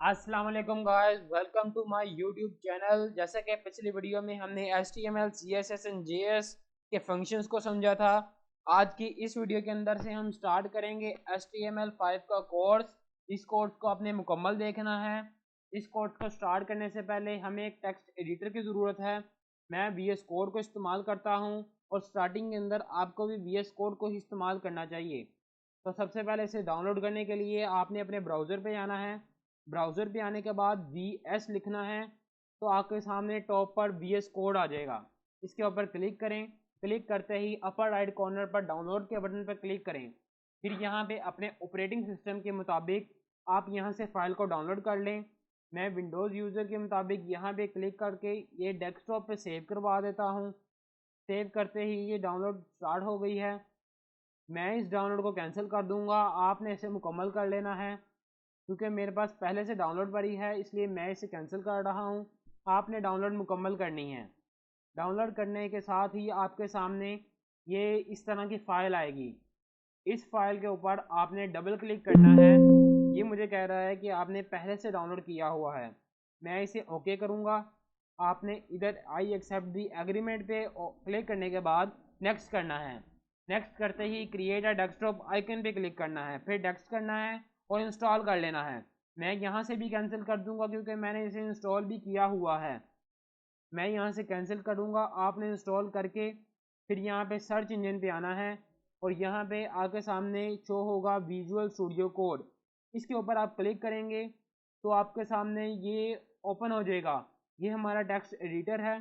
अस्सलाम वालेकुम guys, welcome to my YouTube channel. जैसा कि पिछली वीडियो में हमने HTML, CSS एंड JS के फंक्शंस को समझा था। आज की इस वीडियो के अंदर से हम स्टार्ट करेंगे HTML5 का कोर्स। इस कोर्स को आपने मुकम्मल देखना है। इस कोर्स को स्टार्ट करने से पहले हमें एक टेक्स्ट एडिटर की ज़रूरत है। मैं VS कोड को इस्तेमाल करता हूँ और स्टार्टिंग के अंदर आपको भी VS कोड को ही इस्तेमाल करना चाहिए। तो सबसे पहले इसे डाउनलोड करने के लिए आपने अपने ब्राउज़र पे जाना है। ब्राउज़र पे आने के बाद VS लिखना है तो आपके सामने टॉप पर VS कोड आ जाएगा। इसके ऊपर क्लिक करें। क्लिक करते ही अपर राइट कॉर्नर पर डाउनलोड के बटन पर क्लिक करें। फिर यहाँ पे अपने ऑपरेटिंग सिस्टम के मुताबिक आप यहाँ से फ़ाइल को डाउनलोड कर लें। मैं विंडोज़ यूज़र के मुताबिक यहाँ पे क्लिक करके ये डेस्कटॉप पे सेव करवा देता हूँ। सेव करते ही ये डाउनलोड स्टार्ट हो गई है। मैं इस डाउनलोड को कैंसिल कर दूँगा। आपने इसे मुकम्मल कर लेना है। क्योंकि मेरे पास पहले से डाउनलोड पड़ी है इसलिए मैं इसे कैंसिल कर रहा हूँ। आपने डाउनलोड मुकम्मल करनी है। डाउनलोड करने के साथ ही आपके सामने ये इस तरह की फ़ाइल आएगी। इस फाइल के ऊपर आपने डबल क्लिक करना है। ये मुझे कह रहा है कि आपने पहले से डाउनलोड किया हुआ है। मैं इसे ओके करूँगा। आपने इधर आई एक्सेप्ट दी एग्रीमेंट पे क्लिक करने के बाद नेक्स्ट करना है। नेक्स्ट करते ही क्रिएट अ डेस्कटॉप आइकन पे क्लिक करना है, फिर नेक्स्ट करना है और इंस्टॉल कर लेना है। मैं यहाँ से भी कैंसिल कर दूँगा क्योंकि मैंने इसे इंस्टॉल भी किया हुआ है। मैं यहाँ से कैंसिल करूँगा। आपने इंस्टॉल करके फिर यहाँ पे सर्च इंजन पे आना है और यहाँ पे आपके सामने शो होगा विजुअल स्टूडियो कोड। इसके ऊपर आप क्लिक करेंगे तो आपके सामने ये ओपन हो जाएगा। ये हमारा टेक्स्ट एडिटर है।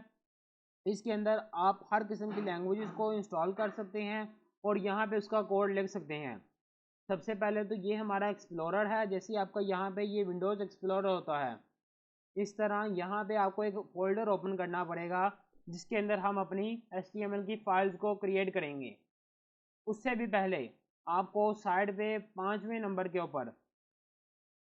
इसके अंदर आप हर किस्म की लैंग्वेजेस को इंस्टॉल कर सकते हैं और यहाँ पे उसका कोड लिख सकते हैं। सबसे पहले तो ये हमारा एक्सप्लोरर है। जैसे आपका यहाँ पे ये विंडोज़ एक्सप्लोरर होता है, इस तरह यहाँ पे आपको एक फोल्डर ओपन करना पड़ेगा जिसके अंदर हम अपनी HTML की फाइल्स को क्रिएट करेंगे। उससे भी पहले आपको साइड पे 5वें नंबर के ऊपर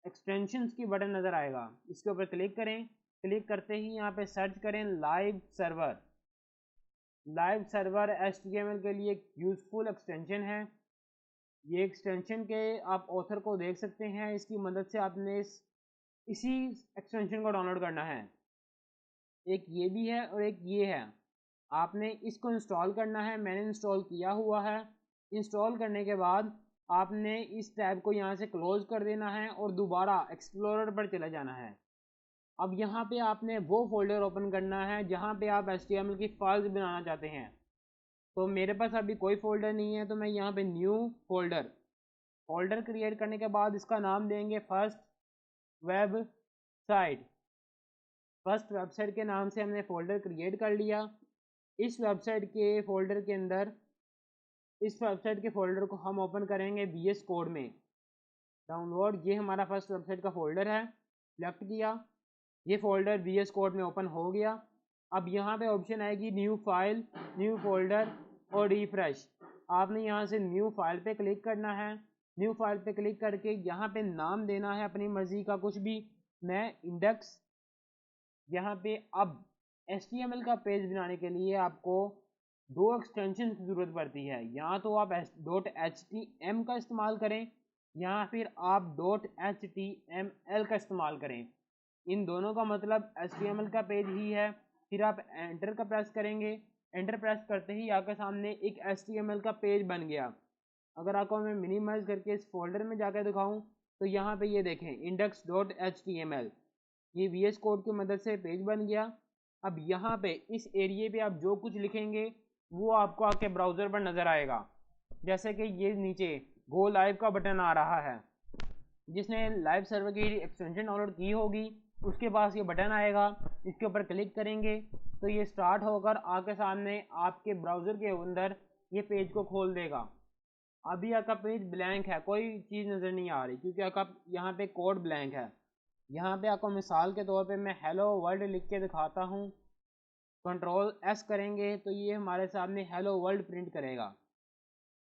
एक्सटेंशंस की बटन नज़र आएगा। इसके ऊपर क्लिक करें। क्लिक करते ही यहाँ पे सर्च करें live server. Live server HTML के लिए एक यूज़फुल एक्सटेंशन है। ये एक्सटेंशन के आप ऑथर को देख सकते हैं। इसकी मदद से आपने इसी एक्सटेंशन को डाउनलोड करना है। एक ये भी है और एक ये है। आपने इसको इंस्टॉल करना है। मैंने इंस्टॉल किया हुआ है। इंस्टॉल करने के बाद आपने इस टैब को यहाँ से क्लोज कर देना है और दोबारा एक्सप्लोरर पर चले जाना है। अब यहाँ पे आपने वो फोल्डर ओपन करना है जहाँ पे आप HTML की फाइल्स बनाना चाहते हैं। तो मेरे पास अभी कोई फोल्डर नहीं है तो मैं यहाँ पे न्यू फोल्डर फोल्डर क्रिएट करने के बाद इसका नाम देंगे first web site. First website के नाम से हमने फ़ोल्डर क्रिएट कर लिया। इस वेबसाइट के फ़ोल्डर के अंदर इस वेबसाइट के फ़ोल्डर को हम ओपन करेंगे VS कोड में। डाउनलोड, ये हमारा फर्स्ट वेबसाइट का फ़ोल्डर है। सेलेक्ट किया, ये फ़ोल्डर VS कोड में ओपन हो गया। अब यहाँ पे ऑप्शन आएगी न्यू फाइल, न्यू फोल्डर और रिफ्रेश। आपने यहाँ से न्यू फाइल पे क्लिक करना है। न्यू फाइल पे क्लिक करके यहाँ पे नाम देना है अपनी मर्ज़ी का कुछ भी। मैं इंडेक्स। यहाँ पे अब HTML का पेज बनाने के लिए आपको दो एक्सटेंशन की ज़रूरत पड़ती है। या तो आप .htm का इस्तेमाल करें या फिर आप .html का इस्तेमाल करें। इन दोनों का मतलब HTML का पेज ही है। फिर आप एंटर का प्रेस करेंगे। एंटर प्रेस करते ही आपके सामने एक HTML का पेज बन गया। अगर आपको मैं मिनिमाइज करके इस फोल्डर में जाकर दिखाऊं तो यहाँ पे ये देखें index.html। ये VS कोड की मदद से पेज बन गया। अब यहाँ पे इस एरिए पे आप जो कुछ लिखेंगे वो आपको आपके ब्राउज़र पर नज़र आएगा। जैसे कि ये नीचे गो लाइव का बटन आ रहा है। जिसने लाइव सर्वर की एक्सटेंशन डाउनलोड की होगी उसके पास ये बटन आएगा। इसके ऊपर क्लिक करेंगे तो ये स्टार्ट होकर आपके सामने आपके ब्राउज़र के अंदर ये पेज को खोल देगा। अभी आपका पेज ब्लैंक है, कोई चीज़ नज़र नहीं आ रही क्योंकि आपका यहाँ पे कोड ब्लैंक है। यहाँ पे आपको मिसाल के तौर पे मैं हेलो वर्ल्ड लिख के दिखाता हूँ। कंट्रोल S करेंगे तो ये हमारे सामने हेलो वर्ल्ड प्रिंट करेगा।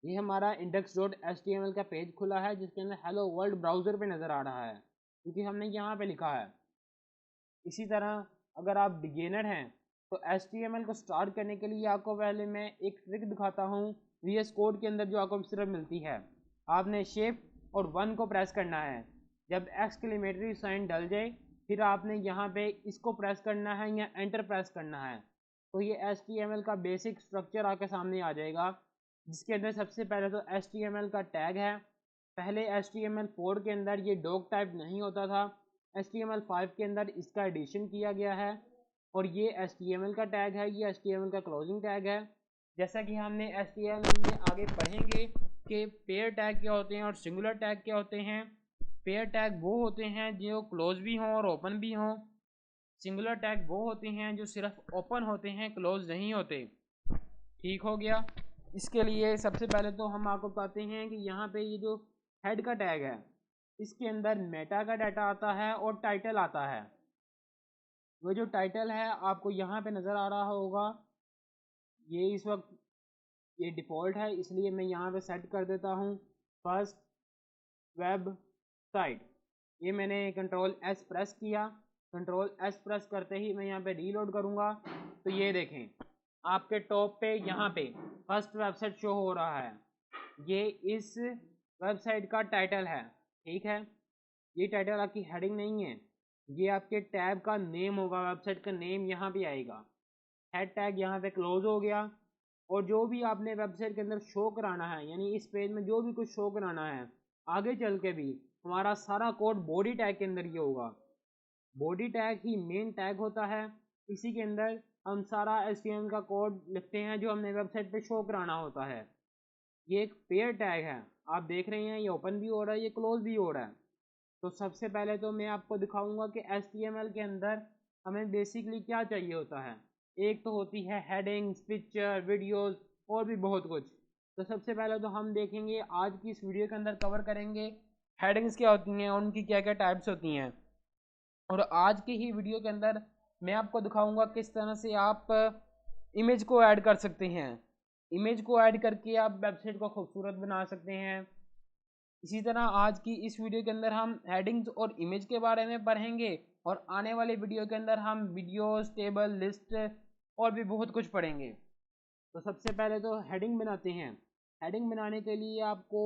ये हमारा index.html का पेज खुला है जिसके अंदर हेलो वर्ल्ड ब्राउज़र पे नज़र आ रहा है क्योंकि हमने यहाँ पे लिखा है। इसी तरह अगर आप बिगिनर हैं तो HTML को स्टार्ट करने के लिए आपको पहले मैं एक ट्रिक दिखाता हूँ VS कोड के अंदर जो आपको सिर्फ मिलती है। आपने शिफ्ट और 1 को प्रेस करना है। जब एक्सक्लेमेटरी साइन डल जाए फिर आपने यहाँ पे इसको प्रेस करना है या एंटर प्रेस करना है, तो ये HTML का बेसिक स्ट्रक्चर आपके सामने आ जाएगा, जिसके अंदर सबसे पहले तो HTML का टैग है। पहले HTML4 के अंदर ये डॉग टाइप नहीं होता था, HTML5 के अंदर इसका एडिशन किया गया है और ये HTML का टैग है, ये HTML का क्लोजिंग टैग है। जैसा कि हमने HTML में आगे पढ़ेंगे कि पेयर टैग क्या होते हैं और सिंगुलर टैग क्या होते हैं। पेयर टैग वो होते हैं जो क्लोज भी हों और ओपन भी हों। सिंगुलर टैग वो होते हैं जो सिर्फ ओपन होते हैं, क्लोज नहीं होते। ठीक हो गया। इसके लिए सबसे पहले तो हम आपको बताते हैं कि यहाँ पे ये जो हेड का टैग है इसके अंदर मेटा का डाटा आता है और टाइटल आता है। वो जो टाइटल है आपको यहाँ पे नज़र आ रहा होगा, ये इस वक्त ये डिफ़ॉल्ट है, इसलिए मैं यहाँ पे सेट कर देता हूँ फर्स्ट वेब साइट। ये मैंने Ctrl+S प्रेस किया, Ctrl+S प्रेस करते ही मैं यहाँ पे रीलोड करूँगा तो ये देखें आपके टॉप पे यहाँ पे फर्स्ट वेबसाइट शो हो रहा है। ये इस वेबसाइट का टाइटल है, ठीक है। ये टाइटल आपकी हेडिंग नहीं है, ये आपके टैब का नेम होगा, वेबसाइट का नेम यहाँ पे आएगा। हेड टैग यहाँ पे क्लोज हो गया और जो भी आपने वेबसाइट के अंदर शो कराना है, यानी इस पेज में जो भी कुछ शो कराना है आगे चल के भी, हमारा सारा कोड बॉडी टैग के अंदर ही होगा। बॉडी टैग ही मेन टैग होता है, इसी के अंदर हम सारा HTML का कोड लिखते हैं जो हमने वेबसाइट पे शो कराना होता है। ये एक पेयर टैग है, आप देख रहे हैं ये ओपन भी हो रहा है, ये क्लोज भी हो रहा है। तो सबसे पहले तो मैं आपको दिखाऊंगा कि HTML के अंदर हमें बेसिकली क्या चाहिए होता है। एक तो होती है हेडिंग्स, पिक्चर, वीडियोस और भी बहुत कुछ। तो सबसे पहले तो हम देखेंगे आज की इस वीडियो के अंदर कवर करेंगे हेडिंग्स क्या होती हैं, उनकी क्या क्या टाइप्स होती हैं। और आज की ही वीडियो के अंदर मैं आपको दिखाऊंगा किस तरह से आप इमेज को ऐड कर सकते हैं। इमेज को ऐड करके आप वेबसाइट को खूबसूरत बना सकते हैं। इसी तरह आज की इस वीडियो के अंदर हम हेडिंग्स और इमेज के बारे में पढ़ेंगे और आने वाले वीडियो के अंदर हम वीडियोस, टेबल, लिस्ट और भी बहुत कुछ पढ़ेंगे। तो सबसे पहले तो हेडिंग बनाते हैं। हेडिंग बनाने के लिए आपको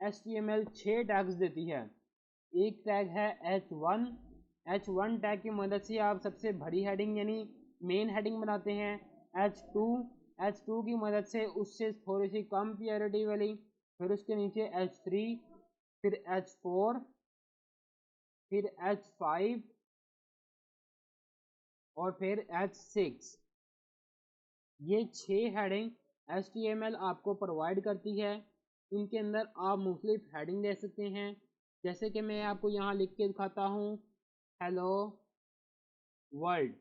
HTML 6 टैग्स देती है। एक टैग है H1। H1 टैग की मदद से आप सबसे बड़ी हेडिंग यानी मेन हेडिंग बनाते हैं। H2 की मदद से उससे थोड़ी सी कम प्रायोरिटी वाली, फिर उसके नीचे H3, फिर H4, फिर H5 और फिर H6। ये 6 हेडिंग HTML आपको प्रोवाइड करती है। इनके अंदर आप मुख्तलिफ हेडिंग दे सकते हैं, जैसे कि मैं आपको यहाँ लिख के दिखाता हूँ हेलो वर्ल्ड।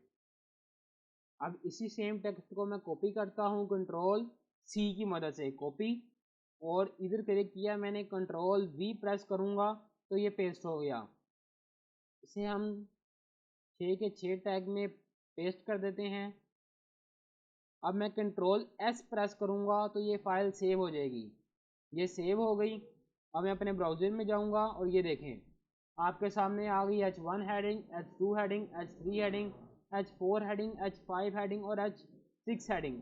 अब इसी सेम टेक्स्ट को मैं कॉपी करता हूँ Ctrl+C की मदद से कॉपी, और इधर क्लिक किया मैंने, Ctrl+V प्रेस करूँगा तो ये पेस्ट हो गया। इसे हम 6 के 6 टैग में पेस्ट कर देते हैं। अब मैं Ctrl+S प्रेस करूँगा तो ये फाइल सेव हो जाएगी। ये सेव हो गई। अब मैं अपने ब्राउज़र में जाऊँगा और ये देखें आपके सामने आ गई H1 heading, H2 heading, H3 heading, H4 heading, H5 heading और H6 हेडिंग।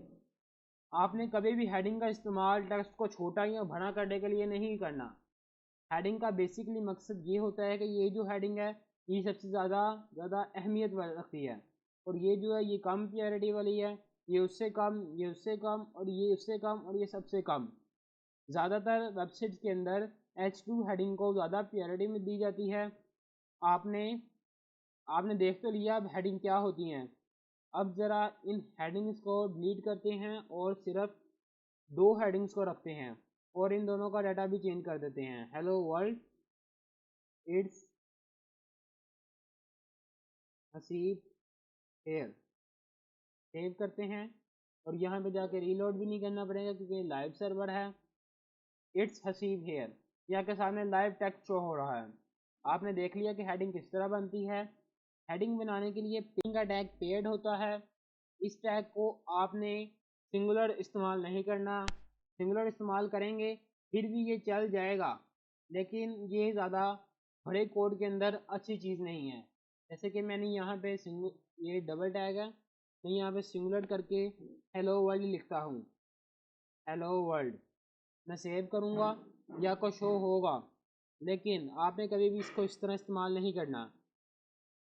आपने कभी भी हेडिंग का इस्तेमाल टेक्स्ट को छोटा या बड़ा करने के लिए नहीं करना। हेडिंग का बेसिकली मकसद ये होता है कि ये जो हेडिंग है ये सबसे ज़्यादा अहमियत रखती है, और ये जो है ये कम प्रायोरिटी वाली है, ये उससे कम, ये उससे कम और ये उससे कम और ये सबसे कम। ज़्यादातर वेबसाइट्स के अंदर H2 हेडिंग को ज़्यादा प्रायोरिटी में दी जाती है। आपने देख तो लिया अब हेडिंग क्या होती हैं। अब ज़रा इन हेडिंग्स को डिलीट करते हैं और सिर्फ 2 हेडिंग्स को रखते हैं और इन दोनों का डाटा भी चेंज कर देते हैं। Hello world, it's Haseeb here. Save करते हैं और यहाँ पे जाके रीलोड भी नहीं करना पड़ेगा क्योंकि लाइव सर्वर है। इट्स हसीब हेयर, यहाँ के सामने लाइव टेक्स्ट शो हो रहा है। आपने देख लिया कि हेडिंग किस तरह बनती है। हेडिंग बनाने के लिए पिन का टैग पेड होता है। इस टैग को आपने सिंगुलर इस्तेमाल नहीं करना। सिंगुलर इस्तेमाल करेंगे फिर भी ये चल जाएगा, लेकिन ये ज़्यादा बड़े कोड के अंदर अच्छी चीज़ नहीं है। जैसे कि मैंने यहाँ पे ये डबल टैग है, मैं यहाँ पे सिंगुलर करके हेलो वर्ल्ड लिखता हूँ। हेलो वर्ल्ड मैं सेव करूँगा या को शो होगा, लेकिन आपने कभी भी इसको इस तरह इस्तेमाल नहीं करना।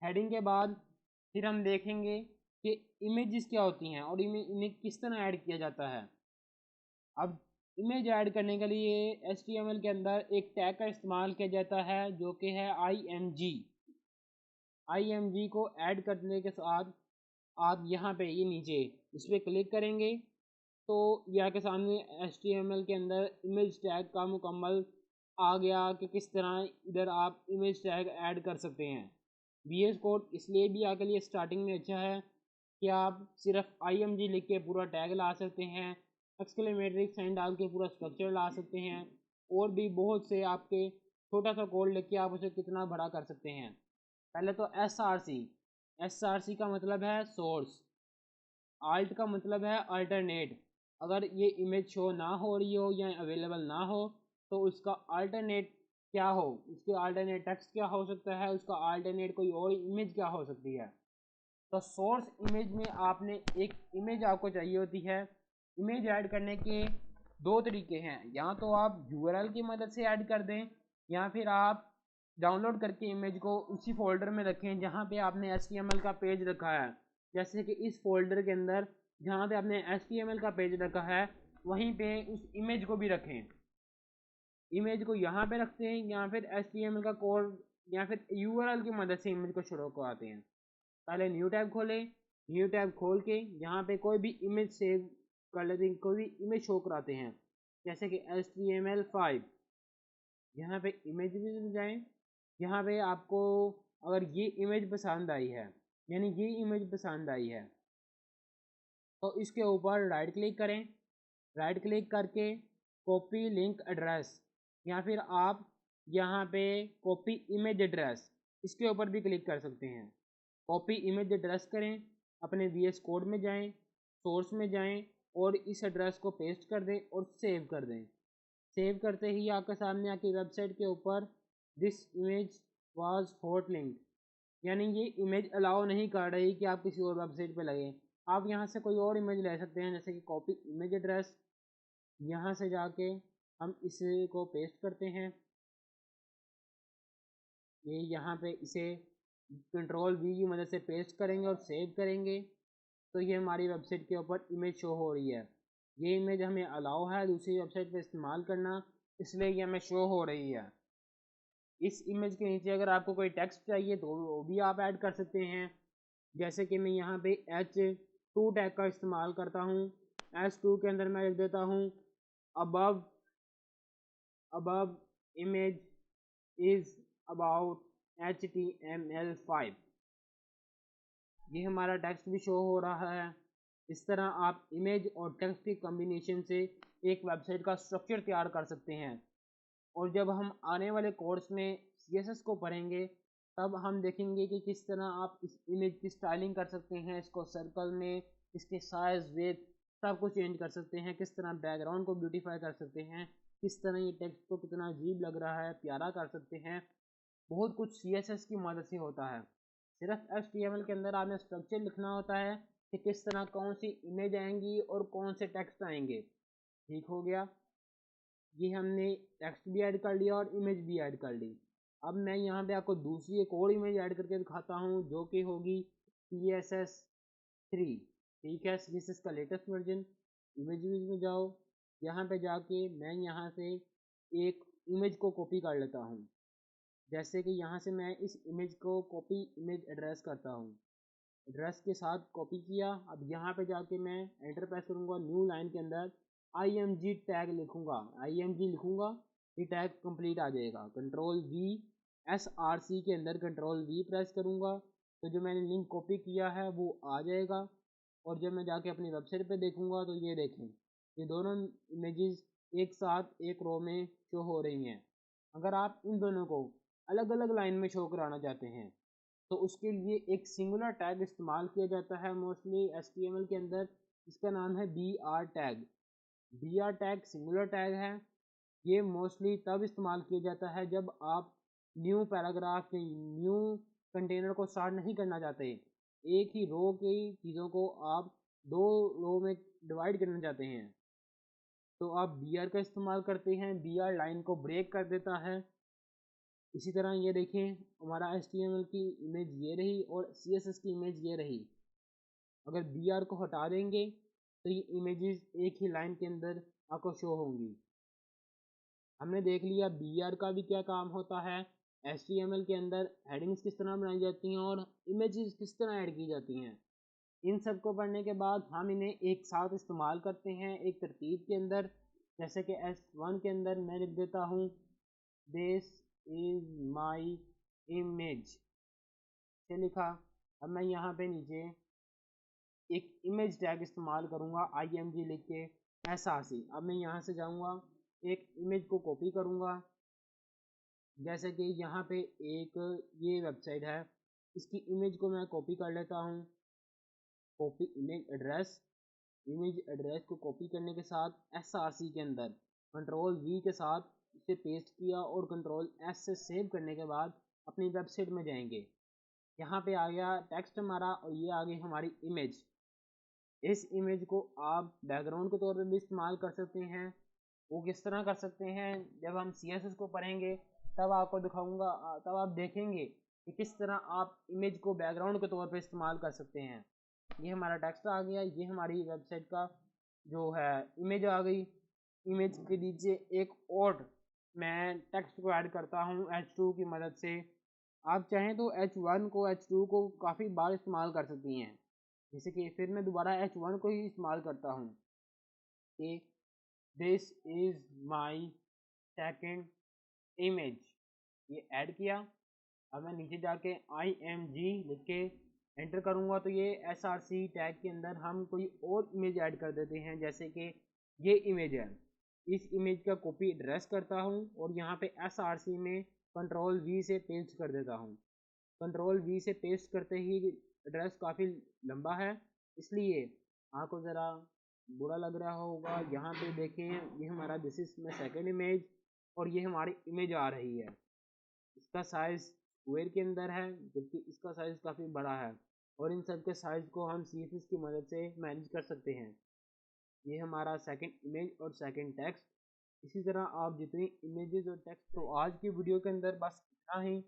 हेडिंग के बाद फिर हम देखेंगे कि इमेजेस क्या होती हैं और इमेज किस तरह ऐड किया जाता है। अब इमेज ऐड करने के लिए HTML के अंदर एक टैग का इस्तेमाल किया जाता है जो कि है IMG। IMG को ऐड करने के साथ आप यहाँ पे ये नीचे इस पर क्लिक करेंगे तो यहाँ के सामने HTML के अंदर इमेज टैग का मुकम्मल आ गया कि किस तरह इधर आप इमेज टैग ऐड कर सकते हैं। VS कोड इसलिए भी आपके लिए स्टार्टिंग में अच्छा है कि आप सिर्फ IMG लिख के पूरा टैग ला सकते हैं, एक्सक्लेमेटरी साइन डाल के पूरा स्ट्रक्चर ला सकते हैं, और भी बहुत से आपके छोटा सा कोड लिख के आप उसे कितना बड़ा कर सकते हैं। पहले तो SRC का मतलब है सोर्स, आल्ट का मतलब है अल्टरनेट। अगर ये इमेज शो ना हो रही हो या अवेलेबल ना हो तो उसका अल्टरनेट क्या हो, उसके अल्टरनेट टेक्स्ट क्या हो सकता है, उसका अल्टरनेट कोई और इमेज क्या हो सकती है। तो सोर्स इमेज में आपने एक इमेज आपको चाहिए होती है। इमेज ऐड करने के दो तरीके हैं, या तो आप URL की मदद से ऐड कर दें या फिर आप डाउनलोड करके इमेज को उसी फोल्डर में रखें जहाँ पे आपने HTML का पेज रखा है। जैसे कि इस फोल्डर के अंदर जहाँ पे आपने HTML का पेज रखा है वहीं पे उस इमेज को भी रखें। इमेज को यहाँ पे रखते हैं या फिर HTML का कोड या फिर URL की मदद से इमेज को शुरू करवाते हैं। पहले न्यू टैब खोलें, न्यू टैब खोल के यहाँ पे कोई भी इमेज सेव कर लेते हैं, कोई भी इमेज शो कराते हैं जैसे कि HTML5। यहाँ पे इमेज में जाएं, यहाँ पे आपको अगर ये इमेज पसंद आई है, यानी ये इमेज पसंद आई है, तो इसके ऊपर राइट क्लिक करें। राइट क्लिक करके कॉपी लिंक एड्रेस या फिर आप यहाँ पे कॉपी इमेज एड्रेस, इसके ऊपर भी क्लिक कर सकते हैं। कॉपी इमेज एड्रेस करें, अपने VS कोड में जाएं, सोर्स में जाएं और इस एड्रेस को पेस्ट कर दें और सेव कर दें। सेव करते ही आपके सामने आपकी वेबसाइट के ऊपर this image was hot link, यानी ये इमेज अलाउ नहीं कर रही कि आप किसी और वेबसाइट पे लगें। आप यहाँ से कोई और इमेज ले सकते हैं, जैसे कि कॉपी इमेज एड्रेस, यहाँ से जाके हम इसे को पेस्ट करते हैं। ये यहाँ पे इसे Ctrl+V की मदद से पेस्ट करेंगे और सेव करेंगे तो ये हमारी वेबसाइट के ऊपर इमेज शो हो रही है। ये इमेज हमें अलाउ है दूसरी वेबसाइट पे इस्तेमाल करना, इसलिए ये हमें शो हो रही है। इस इमेज के नीचे अगर आपको कोई टेक्स्ट चाहिए तो वो भी आप ऐड कर सकते हैं। जैसे कि मैं यहाँ पे H2 टैग का इस्तेमाल करता हूँ। H2 के अंदर मैं लिख देता हूँ above image is about HTML5। ये हमारा टेक्स्ट भी शो हो रहा है। इस तरह आप इमेज और टेक्स्ट के कॉम्बिनेशन से एक वेबसाइट का स्ट्रक्चर तैयार कर सकते हैं। और जब हम आने वाले कोर्स में CSS को पढ़ेंगे तब हम देखेंगे कि किस तरह आप इस इमेज की स्टाइलिंग कर सकते हैं, इसको सर्कल में, इसके साइज वेट सब कुछ चेंज कर सकते हैं, किस तरह बैकग्राउंड को ब्यूटीफाई कर सकते हैं, किस तरह ये टेक्स्ट को कितना अजीब लग रहा है प्यारा कर सकते हैं। बहुत कुछ CSS की मदद से होता है। सिर्फ HTML के अंदर आपने स्ट्रक्चर लिखना होता है कि किस तरह कौन सी इमेज आएंगी और कौन से टेक्स्ट आएंगे। ठीक हो गया, ये हमने टेक्स्ट भी ऐड कर लिया और इमेज भी ऐड कर ली। अब मैं यहाँ पे आपको दूसरी एक और इमेज ऐड करके दिखाता हूँ जो कि होगी CSS3। ठीक है, CSS का लेटेस्ट वर्जन। इमेज में जाओ, यहाँ पे जाके मैं यहाँ से एक इमेज को कॉपी कर लेता हूँ। जैसे कि यहाँ से मैं इस इमेज को कॉपी इमेज एड्रेस करता हूँ, एड्रेस के साथ कॉपी किया। अब यहाँ पे जाके मैं एंटर प्रेस करूँगा, न्यू लाइन के अंदर IMG टैग लिखूँगा, IMG लिखूँगा, ये टैग कंप्लीट आ जाएगा। Ctrl+V, SRC के अंदर Ctrl+V प्रेस करूँगा तो जो मैंने लिंक कॉपी किया है वो आ जाएगा। और जब मैं जाके अपनी वेबसाइट पे देखूँगा तो ये देखें, ये दोनों इमेजेस एक साथ एक रो में शो हो रही हैं। अगर आप इन दोनों को अलग अलग लाइन में शो कराना चाहते हैं तो उसके लिए एक सिंगुलर टैग इस्तेमाल किया जाता है मोस्टली HTML के अंदर, इसका नाम है BR tag. BR tag singular tag है। ये मोस्टली तब इस्तेमाल किया जाता है जब आप न्यू पैराग्राफ के न्यू कंटेनर को स्टार्ट नहीं करना चाहते, एक ही रो की चीज़ों को आप दो रो में डिवाइड करना चाहते हैं तो आप BR का इस्तेमाल करते हैं। BR लाइन को ब्रेक कर देता है इसी तरह ये देखें हमारा HTML की इमेज ये रही और CSS की इमेज ये रही। अगर BR को हटा देंगे तो ये इमेजेस एक ही लाइन के अंदर आपको शो होंगी। हमने देख लिया BR का भी क्या काम होता है, HTML के अंदर हेडिंग्स किस तरह बनाई जाती हैं और इमेजेस किस तरह ऐड की जाती हैं। इन सब को पढ़ने के बाद हम इन्हें एक साथ इस्तेमाल करते हैं एक तरतीब के अंदर। जैसे कि S1 के अंदर मैं लिख देता हूँ दिस इज माई इमेज से लिखा। अब मैं यहाँ पे नीचे एक इमेज टैग इस्तेमाल करूँगा IMG लिख के SRC। अब मैं यहाँ से जाऊँगा एक इमेज को कॉपी करूँगा। जैसे कि यहाँ पे एक ये वेबसाइट है, इसकी इमेज को मैं कॉपी कर लेता हूँ। कॉपी इमेज एड्रेस को कॉपी करने के साथ SRC के अंदर Ctrl+V के साथ इसे पेस्ट किया और Ctrl+S से सेव करने के बाद अपनी वेबसाइट में जाएंगे। यहाँ पे आ गया टेक्स्ट हमारा और ये आ गई हमारी इमेज। इस इमेज को आप बैकग्राउंड के तौर पे भी इस्तेमाल कर सकते हैं। वो किस तरह कर सकते हैं, जब हम CSS को पढ़ेंगे तब आपको दिखाऊंगा, तब आप देखेंगे कि किस तरह आप इमेज को बैकग्राउंड के तौर पे इस्तेमाल कर सकते हैं। ये हमारा टेक्स्ट आ गया, ये हमारी वेबसाइट का जो है इमेज आ गई। इमेज के नीचे एक और मैं टेक्स्ट को ऐड करता हूँ H2 की मदद से। आप चाहें तो H1 को H2 को काफ़ी बार इस्तेमाल कर सकती हैं। जैसे कि फिर मैं दोबारा H1 को ही इस्तेमाल करता हूँ कि this is my second image, ये ऐड किया। अब मैं नीचे जाके IMG लिख के एंटर करूँगा तो ये SRC टैग के अंदर हम कोई और इमेज ऐड कर देते हैं। जैसे कि ये इमेज है, इस इमेज का कॉपी एड्रेस करता हूँ और यहाँ पे SRC में Ctrl+V से पेस्ट कर देता हूँ। Ctrl+V से पेस्ट करते ही एड्रेस काफ़ी लंबा है, इसलिए आपको ज़रा बुरा लग रहा होगा। यहाँ पे देखें ये हमारा this is my second image और ये हमारी इमेज आ रही है। इसका साइज़ स्क्वायर के अंदर है जबकि इसका साइज़ काफ़ी बड़ा है और इन सब के साइज़ को हम CSS की मदद से मैनेज कर सकते हैं। ये हमारा सेकंड इमेज और सेकंड टेक्स्ट। इसी तरह आप जितनी इमेजेस और टेक्स्ट। तो आज की वीडियो के अंदर बस इतना ही।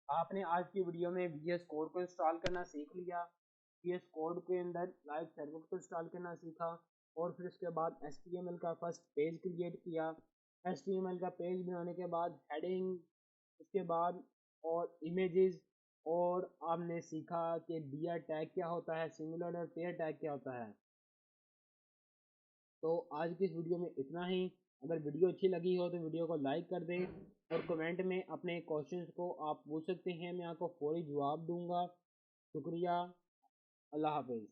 आपने आज की वीडियो में VS कोड को इंस्टॉल करना सीख लिया, VS कोड के अंदर लाइव सर्वर को इंस्टॉल करना सीखा और फिर उसके बाद HTML का फर्स्ट पेज क्रिएट किया। HTML का पेज बनाने के बाद हेडिंग, उसके बाद और इमेजेस, और आपने सीखा कि BR टैग क्या होता है, सिंगुलर और पेयर टैग क्या होता है। तो आज की इस वीडियो में इतना ही। अगर वीडियो अच्छी लगी हो तो वीडियो को लाइक कर दें और कमेंट में अपने क्वेश्चंस को आप पूछ सकते हैं, मैं आपको फौरी जवाब दूंगा। शुक्रिया, अल्लाह हाफिज़।